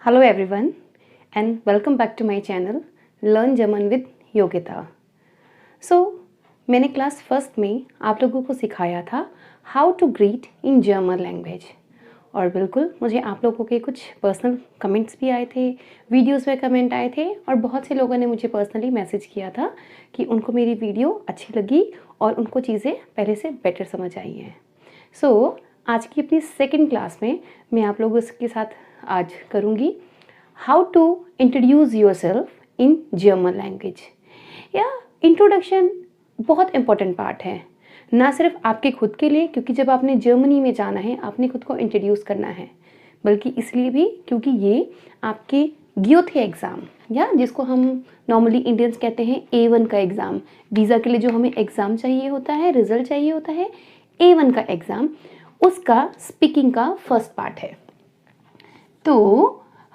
Hello everyone and welcome back to my channel Learn German with Yogita. मैंने class first में आप लोगों को सिखाया था how to greet in German language और बिल्कुल मुझे आप लोगों के कुछ पर्सनल कमेंट्स भी आए थे, वीडियोस में कमेंट आए थे और बहुत से लोगों ने मुझे पर्सनली मैसेज किया था कि उनको मेरी वीडियो अच्छी लगी और उनको चीज़ें पहले से बेटर समझ आई हैं। आज की अपनी सेकंड क्लास में मैं आप लोगों के साथ आज करूँगी how to introduce yourself in German language. या इंट्रोडक्शन बहुत इम्पोर्टेंट पार्ट है, ना सिर्फ आपके खुद के लिए, क्योंकि जब आपने जर्मनी में जाना है आपने खुद को इंट्रोड्यूस करना है, बल्कि इसलिए भी क्योंकि ये आपके ग्योथे एग्ज़ाम या जिसको हम नॉर्मली इंडियंस कहते हैं A1 का एग्ज़ाम, वीज़ा के लिए जो हमें एग्ज़ाम चाहिए होता है, रिजल्ट चाहिए होता है, A1 का एग्ज़ाम, उसका स्पीकिंग का फर्स्ट पार्ट है। तो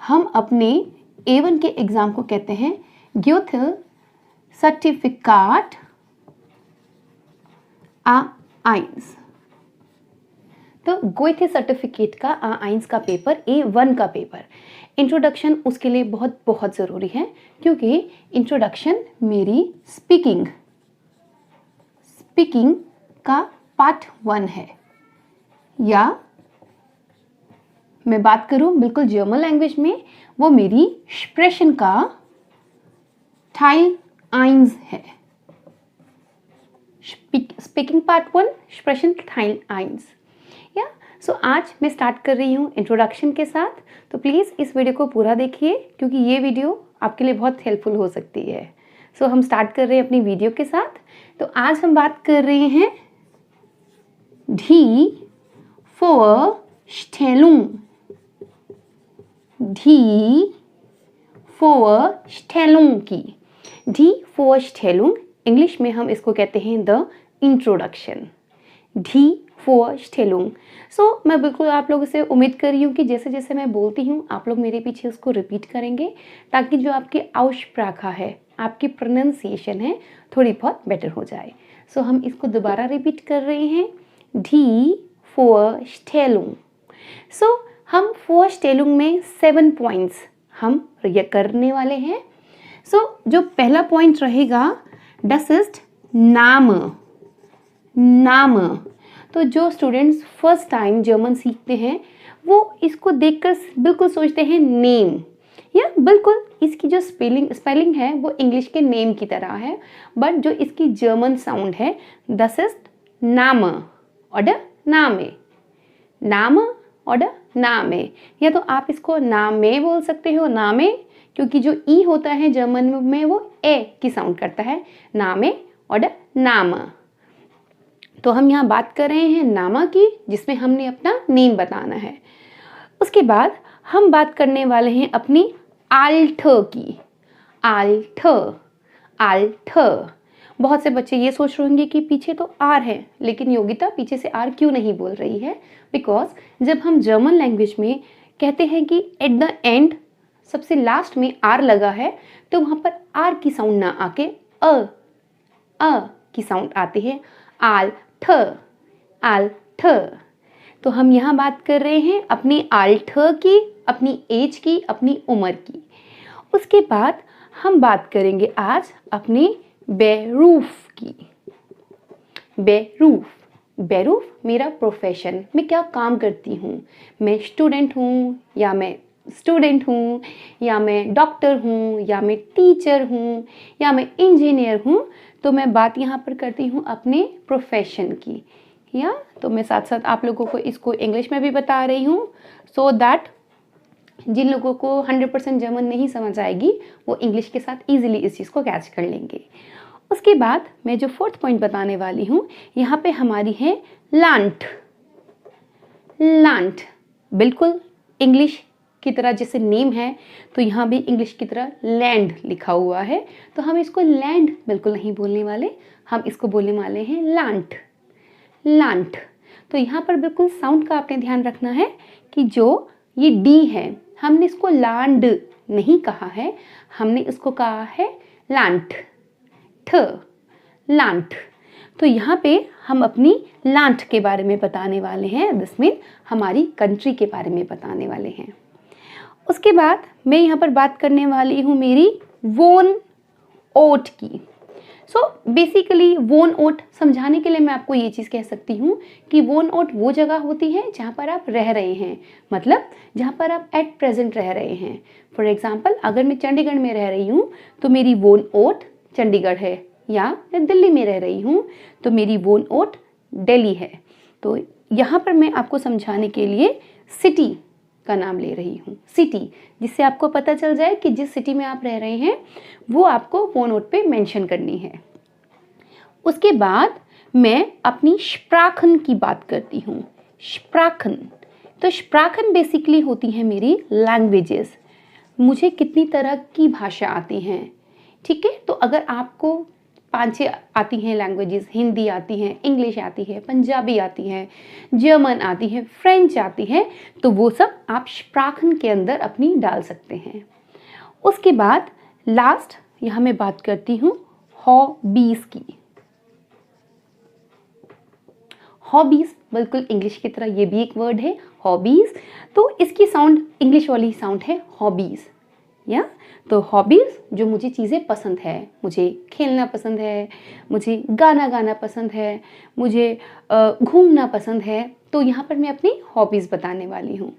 हम अपने A1 के एग्ज़ाम को कहते हैं ग्योथे सर्टिफिकेट A1। तो गोइथे सर्टिफिकेट का A1 का पेपर, A1 का पेपर, इंट्रोडक्शन उसके लिए बहुत बहुत ज़रूरी है, क्योंकि इंट्रोडक्शन मेरी स्पीकिंग का पार्ट 1 है। या मैं बात करूं बिल्कुल जर्मन लैंग्वेज में, वो मेरी स्प्रेशन का Teil 1 है। Speaking part 1, स्प्रेशन Teil 1। या आज मैं स्टार्ट कर रही हूँ इंट्रोडक्शन के साथ, तो प्लीज़ इस वीडियो को पूरा देखिए क्योंकि ये वीडियो आपके लिए बहुत हेल्पफुल हो सकती है। हम स्टार्ट कर रहे हैं अपनी वीडियो के साथ। तो आज हम बात कर रहे हैं die Vorstellung की। die Vorstellung इंग्लिश में हम इसको कहते हैं द इंट्रोडक्शन, die Vorstellung। मैं बिल्कुल आप लोगों से उम्मीद कर रही हूँ कि जैसे जैसे मैं बोलती हूँ आप लोग मेरे पीछे उसको रिपीट करेंगे, ताकि जो आपकी आउस्प्राखा है, आपकी प्रोनाउंसिएशन है, थोड़ी बहुत बेटर हो जाए। हम इसको दोबारा रिपीट कर रहे हैं, die Vorstellung। हम Vorstellung में 7 पॉइंट्स हम ये करने वाले हैं। जो पहला पॉइंट रहेगा das ist नाम। तो जो स्टूडेंट्स फर्स्ट टाइम जर्मन सीखते हैं वो इसको देखकर बिल्कुल सोचते हैं नेम, या बिल्कुल इसकी जो स्पेलिंग है वो इंग्लिश के नेम की तरह है, बट जो इसकी जर्मन साउंड है das ist oder नामे। या तो आप इसको नामे बोल सकते हो, नामे, क्योंकि जो ई होता है जर्मन में वो ए की साउंड करता है, नामे और नाम। तो हम यहाँ बात कर रहे हैं नामा की, जिसमें हमने अपना नेम बताना है। उसके बाद हम बात करने वाले हैं अपनी आल्ट की। आल्ट। बहुत से बच्चे ये सोच रहे होंगे कि पीछे तो आर है, लेकिन योगिता पीछे से आर क्यों नहीं बोल रही है? बिकॉज जब हम जर्मन लैंग्वेज में कहते हैं कि एट द एंड सबसे लास्ट में आर लगा है, तो वहाँ पर आर की साउंड ना आके अ की साउंड आती है, आल्ठ। तो हम यहाँ बात कर रहे हैं अपनी आल्ठ की, अपनी एज की, अपनी उम्र की। उसके बाद हम बात करेंगे आज अपने बेरूफ की। बेरूफ मेरा प्रोफेशन, मैं क्या काम करती हूँ, मैं स्टूडेंट हूँ या मैं डॉक्टर हूँ या मैं टीचर हूँ या मैं इंजीनियर हूँ। तो मैं बात यहाँ पर करती हूँ अपने प्रोफेशन की। या तो मैं साथ साथ आप लोगों को इसको इंग्लिश में भी बता रही हूँ, सो दैट जिन लोगों को 100% जर्मन नहीं समझ आएगी वो इंग्लिश के साथ इजीली इस चीज़ को कैच कर लेंगे। उसके बाद मैं जो 4th पॉइंट बताने वाली हूँ, यहाँ पे हमारी है लांट। बिल्कुल इंग्लिश की तरह जैसे नेम है, तो यहाँ भी इंग्लिश की तरह लैंड लिखा हुआ है, तो हम इसको लैंड बिल्कुल नहीं बोलने वाले, हम इसको बोलने वाले हैं लांट। तो यहाँ पर बिल्कुल साउंड का आपने ध्यान रखना है कि जो ये डी है, हमने इसको लांड नहीं कहा है, हमने इसको कहा है लांट। तो यहाँ पे हम अपनी लांट के बारे में बताने वाले हैं, दिस मीन हमारी कंट्री के बारे में बताने वाले हैं। उसके बाद मैं यहाँ पर बात करने वाली हूँ मेरी वोन ओट की। सो बेसिकली वोन ओट समझाने के लिए मैं आपको ये चीज़ कह सकती हूँ कि वोन ओट वो जगह होती है जहाँ पर आप रह रहे हैं, मतलब जहाँ पर आप एट प्रेजेंट रह रहे हैं। फॉर एग्जाम्पल, अगर मैं चंडीगढ़ में रह रही हूँ तो मेरी वोन ओट चंडीगढ़ है, या मैं दिल्ली में रह रही हूँ तो मेरी वोन ओट दिल्ली है। तो यहाँ पर मैं आपको समझाने के लिए सिटी का नाम ले रही हूँ, सिटी, जिससे आपको पता चल जाए कि जिस सिटी में आप रह रहे हैं वो आपको वो नोट पे मेंशन करनी है। उसके बाद मैं अपनी स्प्राखन की बात करती हूँ। स्प्राखन, तो स्प्राखन बेसिकली होती है मेरी लैंग्वेजेस, मुझे कितनी तरह की भाषा आती हैं, ठीक है। तो अगर आपको 5-6 आती हैं लैंग्वेजेस, हिंदी आती है, इंग्लिश आती है, पंजाबी आती है, जर्मन आती है, फ्रेंच आती है, तो वो सब आप स्प्राखन के अंदर अपनी डाल सकते हैं। उसके बाद लास्ट यहाँ मैं बात करती हूँ हॉबीज़ की। हॉबीज़ बिल्कुल इंग्लिश की तरह ये भी एक वर्ड है हॉबीज़, तो इसकी साउंड इंग्लिश वाली साउंड है हॉबीज़, या तो हॉबीज़ जो मुझे चीज़ें पसंद है, मुझे खेलना पसंद है, मुझे गाना गाना पसंद है, मुझे घूमना पसंद है, तो यहाँ पर मैं अपनी हॉबीज़ बताने वाली हूँ।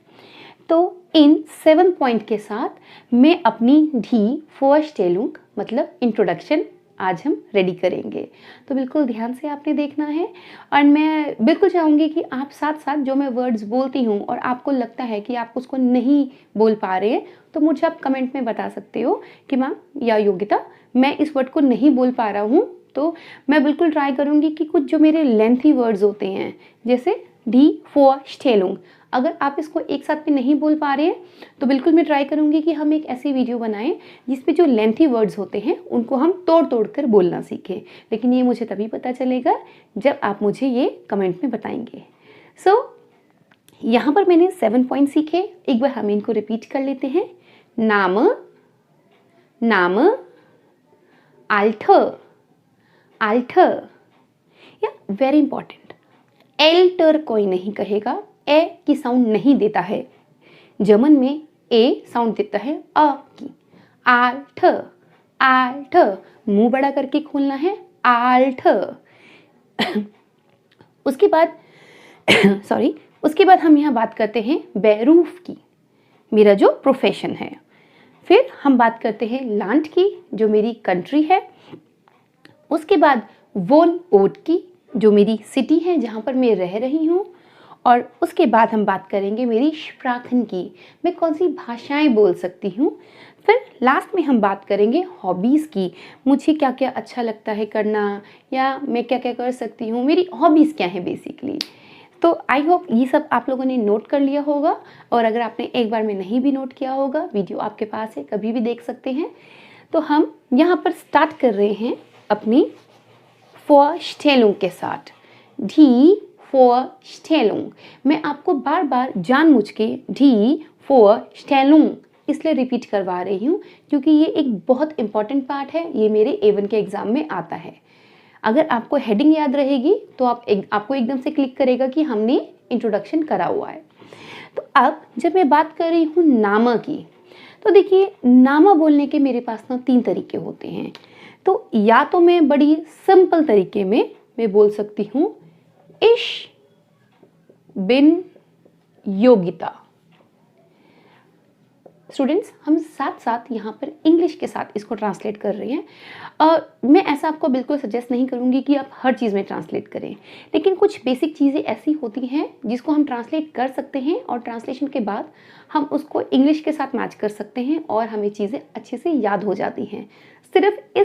तो इन 7 पॉइंट के साथ मैं अपनी डी फर्स्टेलुंग मतलब इंट्रोडक्शन आज हम रेडी करेंगे। तो बिल्कुल ध्यान से आपने देखना है, और मैं बिल्कुल चाहूँगी कि आप साथ साथ जो मैं वर्ड्स बोलती हूँ और आपको लगता है कि आप उसको नहीं बोल पा रहे हैं, तो मुझे आप कमेंट में बता सकते हो कि मैम या योगिता मैं इस वर्ड को नहीं बोल पा रहा हूँ। तो मैं बिल्कुल ट्राई करूँगी कि कुछ जो मेरे लेंथी वर्ड्स होते हैं, जैसे डी फर्स्टेलुंग, अगर आप इसको एक साथ में नहीं बोल पा रहे हैं तो बिल्कुल मैं ट्राई करूँगी कि हम एक ऐसी वीडियो बनाएं जिसपे जो लेंथी वर्ड्स होते हैं उनको हम तोड़ तोड़ कर बोलना सीखें। लेकिन ये मुझे तभी पता चलेगा जब आप मुझे ये कमेंट में बताएंगे। सो यहाँ पर मैंने 7 पॉइंट सीखे, एक बार हम इनको रिपीट कर लेते हैं। नाम, नाम, आल्ठ, आल्ठ, या वेरी इंपॉर्टेंट, एल्टर कोई नहीं कहेगा, ए की साउंड नहीं देता है। जर्मन में ए साउंड देता है अ की। आल्ठ, आल्ठ, मुंह बड़ा करके खोलना है, आल्ठ। उसके बाद सॉरी, उसके बाद हम यहाँ बात करते हैं बेरूफ की, मेरा जो प्रोफेशन है। फिर हम बात करते हैं लैंड की, जो मेरी कंट्री है। उसके बाद वोन ओट की, जो मेरी सिटी है जहाँ पर मैं रह रही हूँ। और उसके बाद हम बात करेंगे मेरी स्प्राखन की, मैं कौन सी भाषाएं बोल सकती हूँ। फिर लास्ट में हम बात करेंगे हॉबीज़ की, मुझे क्या क्या अच्छा लगता है करना, या मैं क्या क्या कर सकती हूँ, मेरी हॉबीज़ क्या हैं बेसिकली। तो आई होप ये सब आप लोगों ने नोट कर लिया होगा, और अगर आपने एक बार में नहीं भी नोट किया होगा, वीडियो आपके पास है, कभी भी देख सकते हैं। तो हम यहाँ पर स्टार्ट कर रहे हैं अपनी फर्स्टेलुंग के साथ। डी फर्स्टेलुंग, मैं आपको बार बार जानबूझ के डी फर्स्टेलुंग इसलिए रिपीट करवा रही हूँ क्योंकि ये एक बहुत इंपॉर्टेंट पार्ट है, ये मेरे A1 के एग्जाम में आता है। अगर आपको हेडिंग याद रहेगी तो आपको एकदम से क्लिक करेगा कि हमने इंट्रोडक्शन करा हुआ है। तो अब जब मैं बात कर रही हूँ नामा की, तो देखिए नामा बोलने के मेरे पास ना 3 तरीके होते हैं। तो या तो मैं बड़ी सिंपल तरीके में मैं बोल सकती हूँ इश बिन योगिता। स्टूडेंट्स, हम साथ साथ यहाँ पर इंग्लिश के साथ इसको ट्रांसलेट कर रहे हैं। मैं ऐसा आपको बिल्कुल सजेस्ट नहीं करूँगी कि आप हर चीज़ में ट्रांसलेट करें, लेकिन कुछ बेसिक चीज़ें ऐसी होती हैं जिसको हम ट्रांसलेट कर सकते हैं, और ट्रांसलेशन के बाद हम उसको इंग्लिश के साथ मैच कर सकते हैं और हमें चीज़ें अच्छे से याद हो जाती हैं। सिर्फ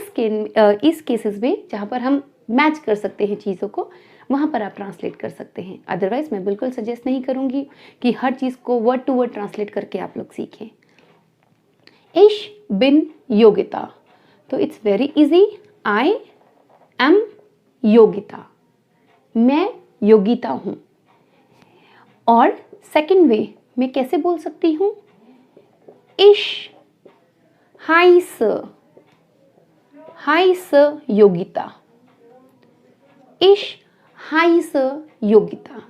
इस केसेस में जहाँ पर हम मैच कर सकते हैं चीज़ों को, वहाँ पर आप ट्रांसलेट कर सकते हैं। अदरवाइज़ मैं बिल्कुल सजेस्ट नहीं करूँगी कि हर चीज़ को वर्ड टू वर्ड ट्रांसलेट करके आप लोग सीखें। इश बिन योगिता, तो it's very easy, I am Yogita, मैं योगिता हूँ। और सेकंड वे मैं कैसे बोल सकती हूँ, इश हाई स योगिता, इश हाई स योगिता।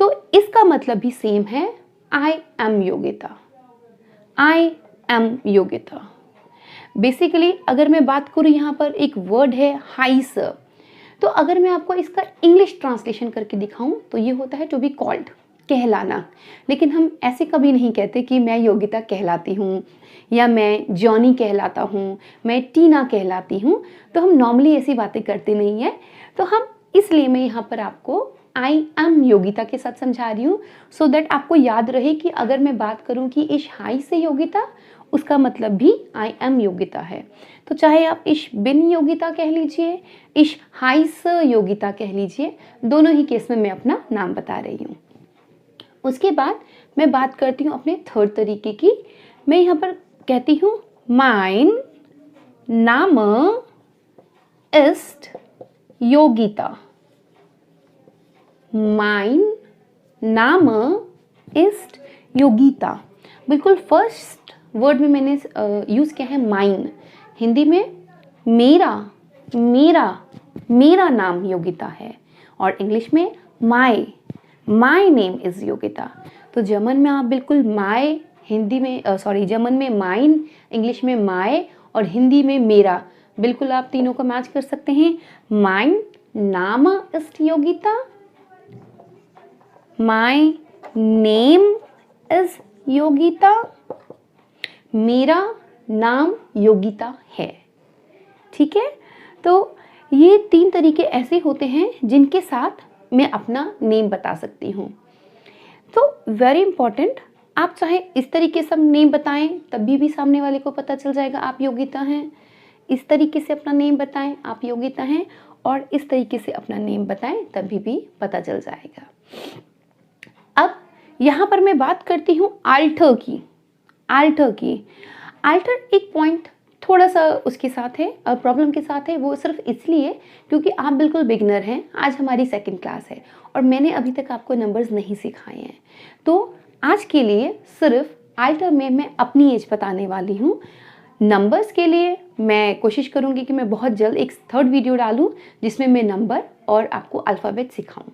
तो इसका मतलब भी सेम है, I am Yogita, I am Yogita. Basically अगर मैं बात करूँ यहाँ पर एक वर्ड है हाइस, तो अगर मैं आपको इसका इंग्लिश ट्रांसलेशन करके दिखाऊं तो ये होता है टू बी कॉल्ड, कहलाना। लेकिन हम ऐसे कभी नहीं कहते कि मैं योगिता कहलाती हूँ या मैं जॉनी कहलाता हूँ, मैं टीना कहलाती हूँ। तो हम नॉर्मली ऐसी बातें करते नहीं हैं। तो हम इसलिए मैं यहाँ पर आपको आई एम योगिता के साथ समझा रही हूँ, सो दैट आपको याद रहे कि अगर मैं बात करूँ कि इश हाई से योगिता, उसका मतलब भी आई एम योगिता है। तो चाहे आप इश बिन योगिता कह लीजिए, इश हाई स योगिता कह लीजिए, दोनों ही केस में मैं अपना नाम बता रही हूँ। उसके बाद मैं बात करती हूँ अपने थर्ड तरीके की। मैं यहाँ पर कहती हूँ माइन नाम इस्ट योगिता। माइन नाम इस्ट योगिता। बिल्कुल फर्स्ट वर्ड में मैंने यूज़ किया है माइन। हिंदी में मेरा, मेरा, मेरा नाम योगिता है, और इंग्लिश में माई, माई नेम इज़ योगिता। तो जर्मन में आप बिल्कुल माई, हिंदी में जर्मन में माइन, इंग्लिश में माई और हिंदी में मेरा, बिल्कुल आप तीनों को मैच कर सकते हैं। माइन नाम east Yogita, my name is Yogita, मेरा नाम योगिता है। ठीक है, तो ये तीन तरीके ऐसे होते हैं जिनके साथ मैं अपना नेम बता सकती हूँ। तो वेरी इंपॉर्टेंट, आप चाहे इस तरीके से नेम बताएं तभी भी सामने वाले को पता चल जाएगा आप योगिता हैं। इस तरीके से अपना नेम बताएं आप योगिता हैं, और इस तरीके से अपना नेम बताएं तभी भी पता चल जाएगा। अब यहाँ पर मैं बात करती हूँ आल्टर की। आल्टर की, आल्टर एक पॉइंट थोड़ा सा उसके साथ है, प्रॉब्लम के साथ है। वो सिर्फ इसलिए क्योंकि आप बिल्कुल बिगिनर हैं। आज हमारी सेकंड क्लास है और मैंने अभी तक आपको नंबर्स नहीं सिखाए हैं। तो आज के लिए सिर्फ आल्टर में मैं अपनी एज बताने वाली हूँ। नंबर्स के लिए मैं कोशिश करूँगी कि मैं बहुत जल्द एक थर्ड वीडियो डालूँ जिसमें मैं नंबर और आपको अल्फ़ाबेट सिखाऊँ।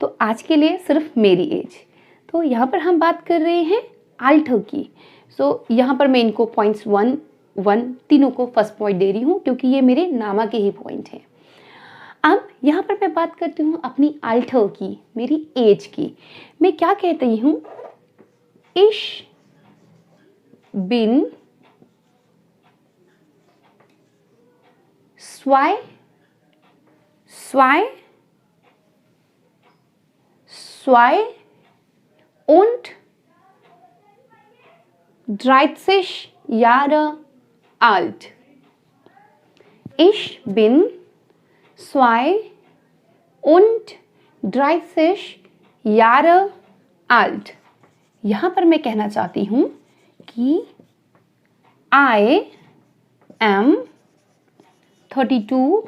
तो आज के लिए सिर्फ मेरी एज। तो यहाँ पर हम बात कर रहे हैं आल्टर की। सो यहाँ पर मैं इनको पॉइंट्स 1, 1 तीनों को फर्स्ट पॉइंट दे रही हूँ क्योंकि ये मेरे नामा के ही पॉइंट हैं। अब यहाँ पर मैं बात करती हूँ अपनी आल्टर की, मेरी एज की। मैं क्या कहती हूँ, इश बिन स्वाय, स्वाय, स्वाय und 30 Jahre alt. Ich bin 32 Jahre alt. यहाँ पर मैं कहना चाहती हूँ कि I am 32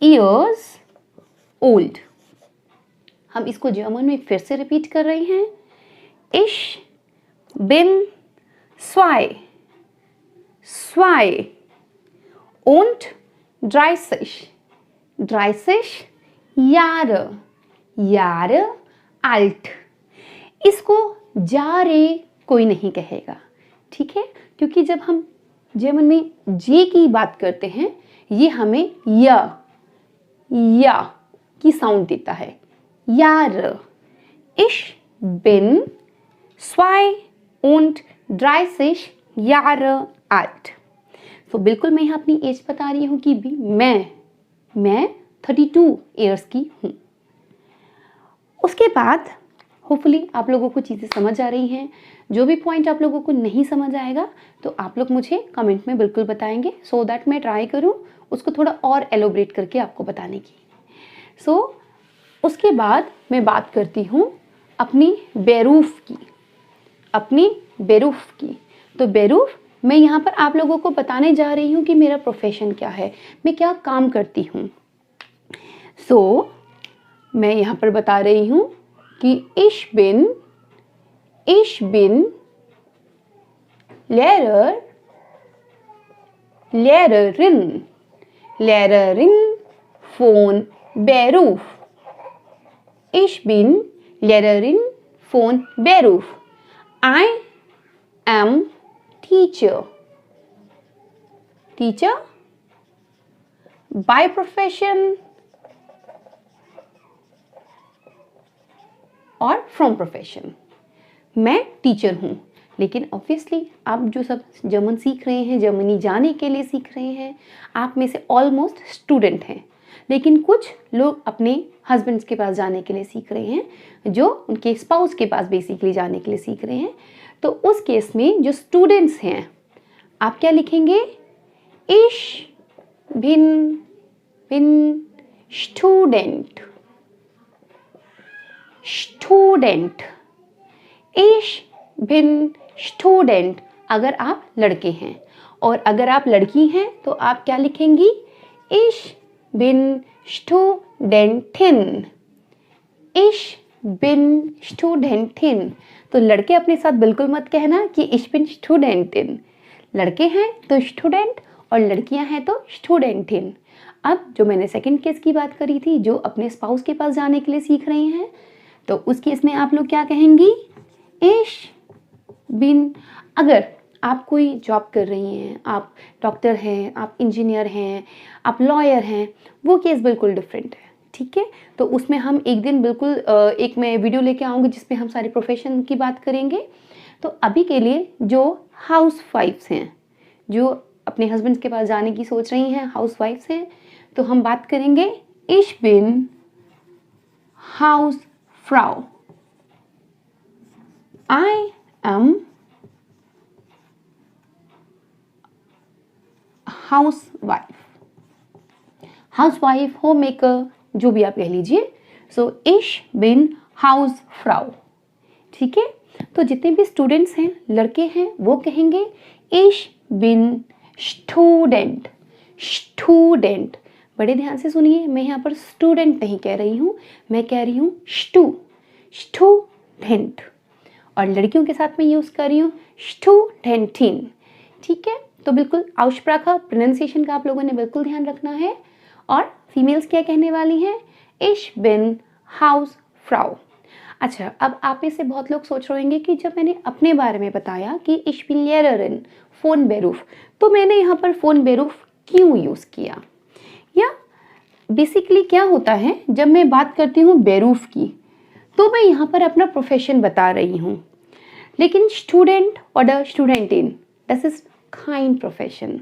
years old. हम इसको जर्मन में फिर से रिपीट कर रहे हैं। Ich bin 32 Jahre alt। इसको जारे कोई नहीं कहेगा, ठीक है, क्योंकि जब हम जर्मन में जे की बात करते हैं ये हमें या की साउंड देता है। Jahre. Ich bin 32 Jahre alt. तो बिल्कुल मैं यहाँ अपनी एज बता रही हूँ कि भी मैं 32 ईयर्स की हूँ। उसके बाद होपफुली आप लोगों को चीज़ें समझ आ रही हैं। जो भी पॉइंट आप लोगों को नहीं समझ आएगा तो आप लोग मुझे कमेंट में बिल्कुल बताएंगे, सो दैट मैं ट्राई करूँ उसको थोड़ा और एलोब्रेट करके आपको बताने की। उसके बाद मैं बात करती हूँ अपनी बेरूफ की, तो बेरूफ मैं यहाँ पर आप लोगों को बताने जा रही हूँ कि मेरा प्रोफेशन क्या है, मैं क्या काम करती हूँ। मैं यहाँ पर बता रही हूँ कि ich bin Lehrerin von Beruf। Ich bin Lehrerin von Beruf। I am teacher. Teacher. By profession और from profession. मैं टीचर हूँ, लेकिन ऑब्वियसली आप जो सब जर्मन सीख रहे हैं, जर्मनी जाने के लिए सीख रहे हैं, आप में से ऑलमोस्ट स्टूडेंट हैं, लेकिन कुछ लोग अपने हस्बैंड्स के पास जाने के लिए सीख रहे हैं, जो उनके स्पाउस के पास बेसिकली जाने के लिए सीख रहे हैं। तो उस केस में जो स्टूडेंट्स हैं, आप क्या लिखेंगे? Ich bin Student. Student. Ich bin Student अगर आप लड़के हैं, और अगर आप लड़की हैं तो आप क्या लिखेंगी? Ich bin Studentin. Ich bin Studentin. तो लड़के अपने साथ बिल्कुल मत कहना कि Ich bin Studentin. लड़के हैं तो स्टूडेंट और लड़कियां हैं तो स्टूडेंटिन। अब जो मैंने सेकंड केस की बात करी थी, जो अपने स्पाउस के पास जाने के लिए सीख रही हैं, तो उस केस में आप लोग क्या कहेंगी? Ich bin। अगर आप कोई जॉब कर रही हैं, आप डॉक्टर हैं, आप इंजीनियर हैं, आप लॉयर हैं, वो केस बिल्कुल डिफरेंट है, ठीक है। तो उसमें हम एक दिन बिल्कुल एक मैं वीडियो लेके आऊँगी जिसमें हम सारे प्रोफेशन की बात करेंगे। तो अभी के लिए जो हाउस वाइफ्स हैं, जो अपने हस्बैंड के पास जाने की सोच रही हैं, हाउस वाइफ्स हैं, तो हम बात करेंगे Ich bin Hausfrau. I am housewife. Housewife, home maker, जो भी आप कह लीजिए। सो Ich bin Hausfrau, ठीक है। तो जितने भी स्टूडेंट्स हैं, लड़के हैं, वो कहेंगे Ich bin Student. Student, बड़े ध्यान से सुनिए, मैं यहाँ पर स्टूडेंट नहीं कह रही हूँ, मैं कह रही हूँ Student। और लड़कियों के साथ मैं यूज़ कर रही हूँ Studentin, ठीक है। तो बिल्कुल आउस्प्राखा प्रोनाउंसिएशन का आप लोगों ने बिल्कुल ध्यान रखना है। और फीमेल्स क्या कहने वाली हैं? Ich bin Hausfrau। अच्छा, अब आप में से बहुत लोग सोच रहे होंगे कि जब मैंने अपने बारे में बताया कि Ich bin Lehrerin von Beruf, तो मैंने यहाँ पर von Beruf क्यों यूज़ किया? या बेसिकली क्या होता है, जब मैं बात करती हूँ बेरूफ की, तो मैं यहाँ पर अपना प्रोफेशन बता रही हूँ, लेकिन स्टूडेंट और स्टूडेंटिन, दिस इज काइंड प्रोफेशन,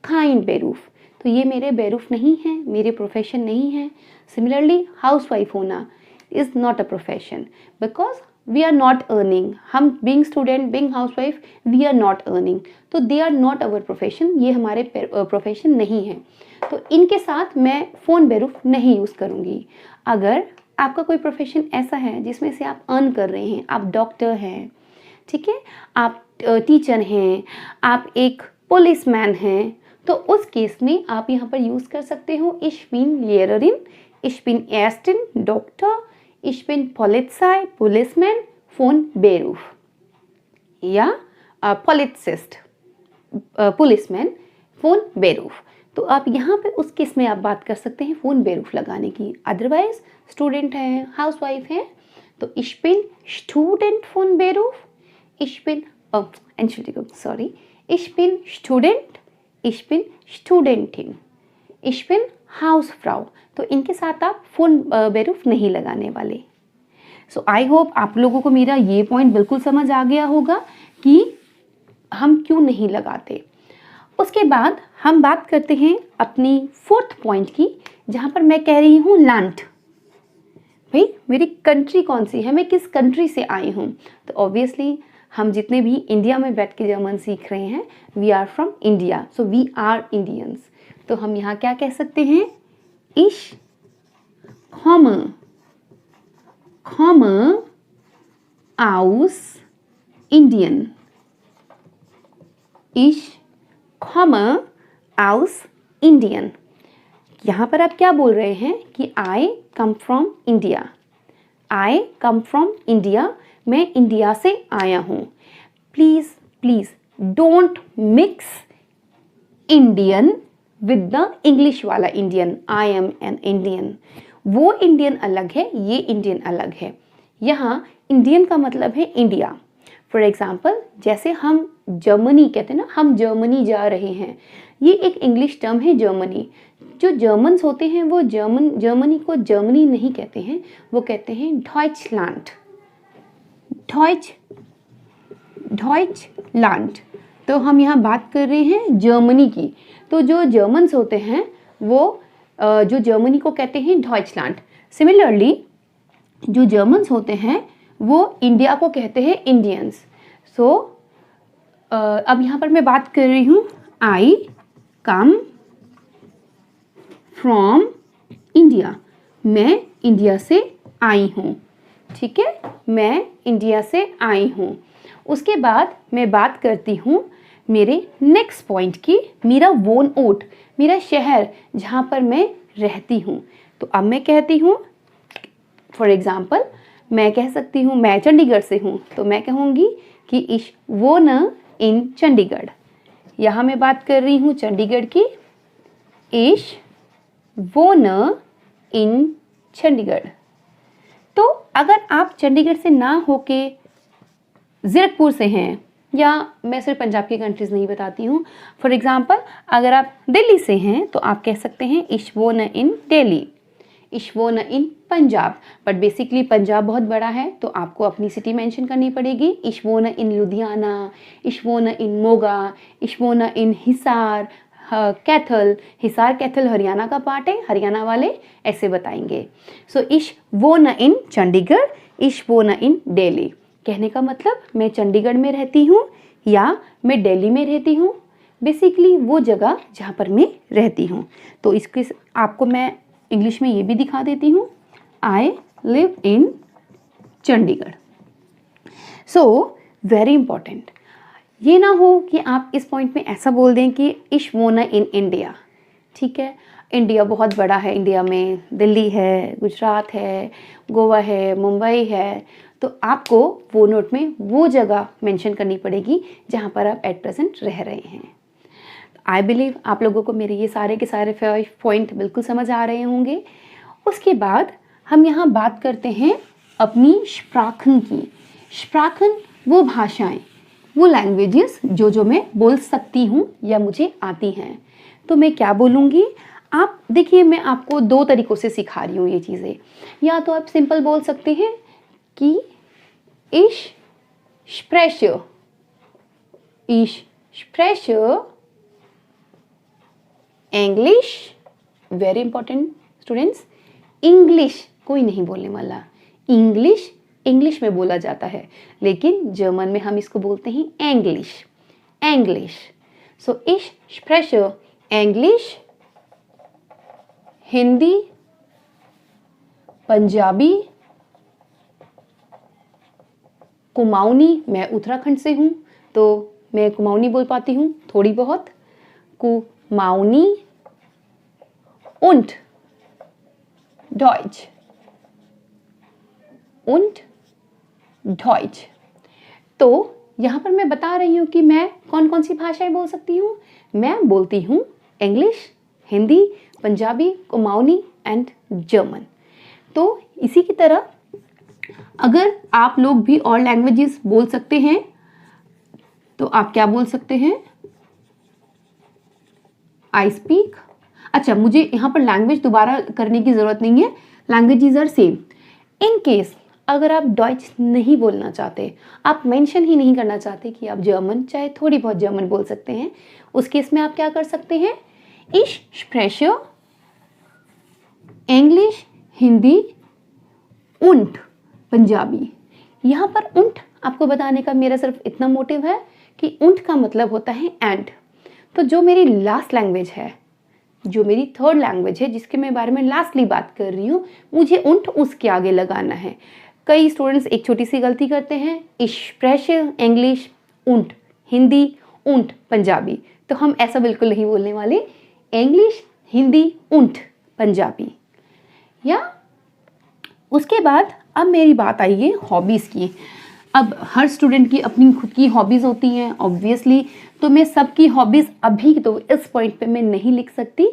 काइंड बेरूफ, तो ये मेरे बेरूफ नहीं है, मेरे प्रोफेशन नहीं है। सिमिलरली हाउसवाइफ होना is not a profession, because we are not earning. हम being student, being housewife, we are not earning, तो they are not our profession, ये हमारे प्रोफेशन नहीं है। तो इनके साथ मैं फ़ोन बेरूफ नहीं यूज़ करूँगी। अगर आपका कोई प्रोफेशन ऐसा है जिसमें से आप अर्न कर रहे हैं, आप डॉक्टर हैं, ठीक है, आप टीचर हैं, आप एक पुलिसमैन हैं, तो उस केस में आप यहाँ पर यूज़ कर सकते हो Ich bin Lehrerin, Ich bin Ärztin, Doktor, Ich bin Polizei, Policeman, von Beruf, या Polizist, पुलिसमैन, von Beruf। तो आप यहाँ पे उस केस में आप बात कर सकते हैं फ़ोन बेरूफ लगाने की। अदरवाइज स्टूडेंट हैं, हाउसवाइफ हैं, तो Ich bin Student von Beruf, Ich bin Entschuldigung, sorry, Ich bin Student, Ich bin Studentin, Ich bin Hausfrau। तो इनके साथ आप फ़ोन बेरूफ नहीं लगाने वाले। सो आई होप आप लोगों को मेरा ये पॉइंट बिल्कुल समझ आ गया होगा कि हम क्यों नहीं लगाते। उसके बाद हम बात करते हैं अपनी फोर्थ पॉइंट की, जहाँ पर मैं कह रही हूँ लैंड। भाई मेरी कंट्री कौन सी है, मैं किस कंट्री से आई हूँ। तो ऑब्वियसली हम जितने भी इंडिया में बैठ के जर्मन सीख रहे हैं, we are from India, so we are Indians. तो हम यहाँ क्या कह सकते हैं? Ich komme aus Indien। Ich komme aus Indien। यहाँ पर आप क्या बोल रहे हैं कि I come from India, I come from India, मैं इंडिया से आया हूँ। Please please don't mix Indian with the English वाला Indian, I am an Indian. वो इंडियन अलग है, ये इंडियन अलग है। यहाँ इंडियन का मतलब है इंडिया, फॉर एग्जाम्पल जैसे हम जर्मनी कहते हैं ना, हम जर्मनी जा रहे हैं, ये एक इंग्लिश टर्म है जर्मनी। जो जर्मन्स होते हैं वो जर्मनी को जर्मनी नहीं कहते हैं, वो कहते हैं डॉइचलैंड, डॉइचलैंड। तो हम यहाँ बात कर रहे हैं जर्मनी की। तो जो जर्मन्स होते हैं वो जो जर्मनी को कहते हैं डॉइचलैंड। सिमिलरली जो जर्मन्स होते हैं वो इंडिया को कहते हैं इंडियंस। सो अब यहाँ पर मैं बात कर रही हूँ, आई कम फ्रॉम इंडिया, मैं इंडिया से आई हूँ, ठीक है, मैं इंडिया से आई हूँ। उसके बाद मैं बात करती हूँ मेरे नेक्स्ट पॉइंट की, मेरा वोन ओट, मेरा शहर जहाँ पर मैं रहती हूँ। तो अब मैं कहती हूँ, फॉर एग्जाम्पल मैं कह सकती हूँ मैं चंडीगढ़ से हूँ, तो मैं कहूँगी कि इश वोन इन चंडीगढ़। यहाँ मैं बात कर रही हूँ चंडीगढ़ की, इश वोन इन चंडीगढ़। तो अगर आप चंडीगढ़ से ना होके ज़ीरकपुर से हैं, या मैं सिर्फ पंजाब की कंट्रीज़ नहीं बताती हूँ, फॉर एग्जांपल अगर आप दिल्ली से हैं तो आप कह सकते हैं इशवोन इन दिल्ली, इशवोन इन पंजाब। बट बेसिकली पंजाब बहुत बड़ा है तो आपको अपनी सिटी मेंशन करनी पड़ेगी, इशवोन इन लुधियाना, इशवोन इन मोगा, इशवोन इन हिसार कैथल। हिसार कैथल हरियाणा का पार्ट है, हरियाणा वाले ऐसे बताएंगे। सो इशवोन इन चंडीगढ़, इशवोन इन दिल्ली। कहने का मतलब मैं चंडीगढ़ में रहती हूँ या मैं दिल्ली में रहती हूँ, बेसिकली वो जगह जहाँ पर मैं रहती हूँ। तो इसके आपको मैं इंग्लिश में ये भी दिखा देती हूँ, I live in Chandigarh. So very important, ये ना हो कि आप इस पॉइंट में ऐसा बोल दें कि इशवोना इन इंडिया, ठीक है, इंडिया बहुत बड़ा है, इंडिया में दिल्ली है, गुजरात है, गोवा है, मुंबई है। तो आपको वो नोट में वो जगह मेंशन करनी पड़ेगी जहाँ पर आप एट प्रेजेंट रह रहे हैं। आई बिलीव आप लोगों को मेरे ये सारे के सारे 5 पॉइंट बिल्कुल समझ आ रहे होंगे। उसके बाद हम यहाँ बात करते हैं अपनी स्प्राखन की। स्प्राखन वो भाषाएं, वो लैंग्वेजेस जो मैं बोल सकती हूँ या मुझे आती हैं। तो मैं क्या बोलूँगी, आप देखिए मैं आपको 2 तरीक़ों से सिखा रही हूँ ये चीज़ें। या तो आप सिंपल बोल सकते हैं कि ich spreche English, very important students, English कोई नहीं बोलने वाला, इंग्लिश में बोला जाता है, लेकिन जर्मन में हम इसको बोलते हैं एंग्लिश। सो ich spreche English, Hindi, Punjabi, Kumaoni, मैं उत्तराखंड से हूँ तो मैं कुमाऊनी बोल पाती हूँ थोड़ी बहुत, कुमाऊनी, und Deutsch। तो यहाँ पर मैं बता रही हूँ कि मैं कौन कौन सी भाषाएं बोल सकती हूँ। मैं बोलती हूँ English, Hindi, Punjabi, Kumaoni and German. तो इसी की तरह अगर आप लोग भी और लैंग्वेजेस बोल सकते हैं तो आप क्या बोल सकते हैं, आई स्पीक। अच्छा, मुझे यहाँ पर लैंग्वेज दोबारा करने की ज़रूरत नहीं है, languages are same. In case अगर आप डॉइच नहीं बोलना चाहते, आप मेंशन ही नहीं करना चाहते कि आप जर्मन, चाहे थोड़ी बहुत जर्मन बोल सकते हैं, उस केस में आप क्या कर सकते हैं, ich spreche English, Hindi und Punjabi. यहाँ पर und आपको बताने का मेरा सिर्फ इतना मोटिव है कि und का मतलब होता है एंड। तो जो मेरी लास्ट लैंग्वेज है, जो मेरी थर्ड लैंग्वेज है, जिसके मैं बारे में लास्टली बात कर रही हूँ, मुझे und उसके आगे लगाना है। कई स्टूडेंट्स एक छोटी सी गलती करते हैं, ich spreche English und Hindi und Punjabi. तो हम ऐसा बिल्कुल नहीं बोलने वाले, इंग्लिश, हिंदी und पंजाबी। या उसके बाद अब मेरी बात आई है हॉबीज़ की। अब हर स्टूडेंट की अपनी खुद की हॉबीज़ होती हैं ऑब्वियसली, तो मैं सबकी हॉबीज़ अभी तो इस पॉइंट पे मैं नहीं लिख सकती।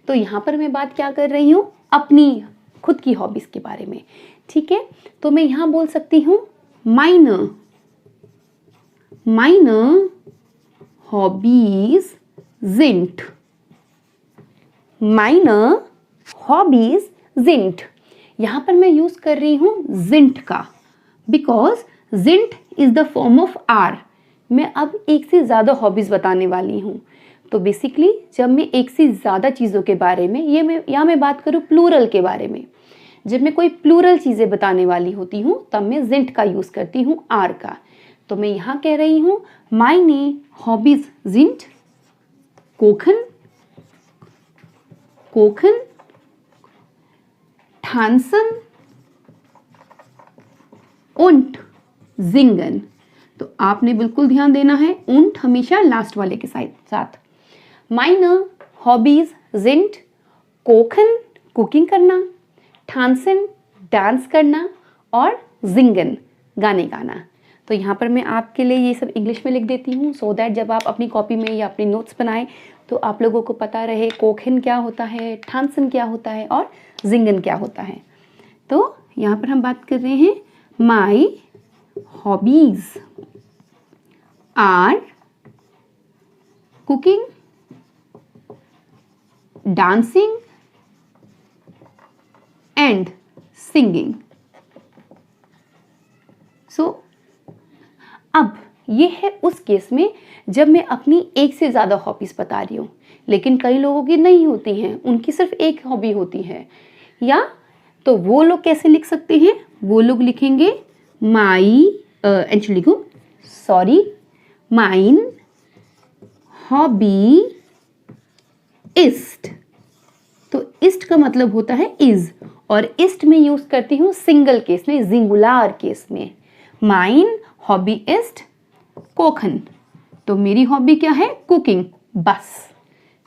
तो यहाँ पर मैं बात क्या कर रही हूँ, अपनी खुद की हॉबीज़ के बारे में, ठीक है। तो मैं यहाँ बोल सकती हूँ माइने meine Hobbys sind. meine Hobbys sind. यहाँ पर मैं यूज कर रही हूँ sind का, because sind is the form of are. मैं अब एक से ज़्यादा हॉबीज बताने वाली हूँ. तो बेसिकली जब मैं एक से ज़्यादा चीज़ों के बारे में मैं बात करूँ प्लूरल के बारे में, जब मैं कोई प्लूरल चीज़ें बताने वाली होती हूँ तब मैं जिंट का यूज़ करती हूँ आर का. तो मैं यहाँ कह रही हूँ meine Hobbys sind कोखन, tanzen und singen. तो आपने बिल्कुल ध्यान देना है, und हमेशा लास्ट वाले के साथ. meine Hobbys sind कोखन, कुकिंग करना, tanzen डांस करना और singen गाने गाना. तो यहाँ पर मैं आपके लिए ये सब इंग्लिश में लिख देती हूँ सो दैट जब आप अपनी कॉपी में या अपनी नोट्स बनाएं तो आप लोगों को पता रहे कोखिन क्या होता है, ठानसन क्या होता है और जिंगन क्या होता है. तो यहाँ पर हम बात कर रहे हैं my hobbies are cooking, dancing and singing. So अब ये है उस केस में जब मैं अपनी एक से ज़्यादा हॉबीज़ बता रही हूँ, लेकिन कई लोगों की नहीं होती हैं, उनकी सिर्फ एक हॉबी होती है. या तो वो लोग कैसे लिख सकते हैं, वो लोग लिखेंगे माइन हॉबी इस्ट. तो इस्ट का मतलब होता है इज, और इस्ट में यूज़ करती हूँ सिंगल केस में, जिंगुलार केस में. माइन हॉबी इस्ट कोखन. तो मेरी हॉबी क्या है, कुकिंग. बस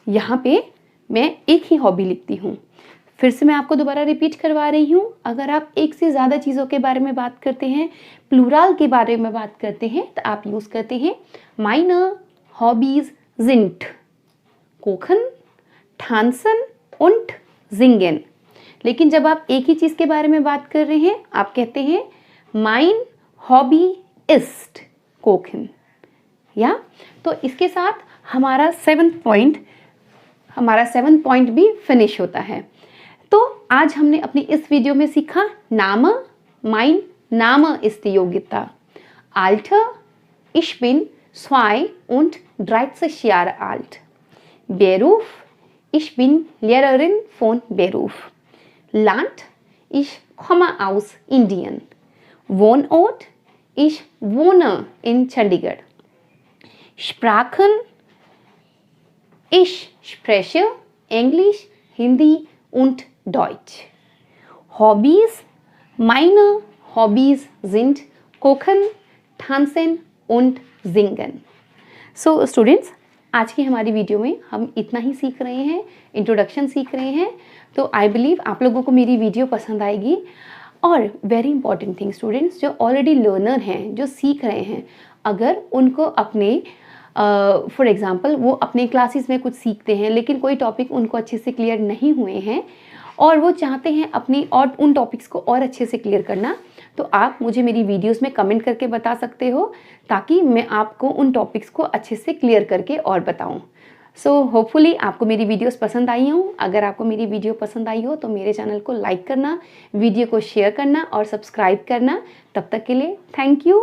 यहाँ पे मैं एक ही हॉबी लिखती हूँ. फिर से मैं आपको दोबारा रिपीट करवा रही हूँ, अगर आप एक से ज़्यादा चीज़ों के बारे में बात करते हैं, प्लूरल के बारे में बात करते हैं, तो आप यूज़ करते हैं meine Hobbys sind कोखन, ठानसन und singen. लेकिन जब आप एक ही चीज़ के बारे में बात कर रहे हैं, आप कहते हैं mein Hobby ist कोखिन. या तो इसके साथ हमारा 7th पॉइंट भी फिनिश होता है. तो आज हमने अपनी इस वीडियो में सीखा नाम, mein Name ist die Yogita. Alter, ich bin 32 Jahre alt. Beruf, ich bin Lehrerin von Beruf. Land, ich komme aus Indien. Wohnort, ich wohne in Chandigarh. Sprachen, ich spreche Englisch, Hindi und Deutsch. Hobbys, meine Hobbys sind Kochen, Tanzen und Singen. So Students, आज की हमारी video में हम इतना ही सीख रहे हैं, introduction सीख रहे हैं. तो आई बिलीव आप लोगों को मेरी वीडियो पसंद आएगी. और वेरी इंपॉर्टेंट थिंग स्टूडेंट्स, जो ऑलरेडी लर्नर हैं, जो सीख रहे हैं, अगर उनको अपने फॉर एग्ज़ाम्पल वो अपने क्लासेस में कुछ सीखते हैं लेकिन कोई टॉपिक उनको अच्छे से क्लियर नहीं हुए हैं और वो चाहते हैं अपनी और उन टॉपिक्स को और अच्छे से क्लियर करना, तो आप मुझे मेरी वीडियोस में कमेंट करके बता सकते हो ताकि मैं आपको उन टॉपिक्स को अच्छे से क्लियर करके और बताऊं. सो होपफुली आपको मेरी वीडियोस पसंद आई हो. अगर आपको मेरी वीडियो पसंद आई हो तो मेरे चैनल को लाइक करना, वीडियो को शेयर करना और सब्सक्राइब करना. तब तक के लिए थैंक यू.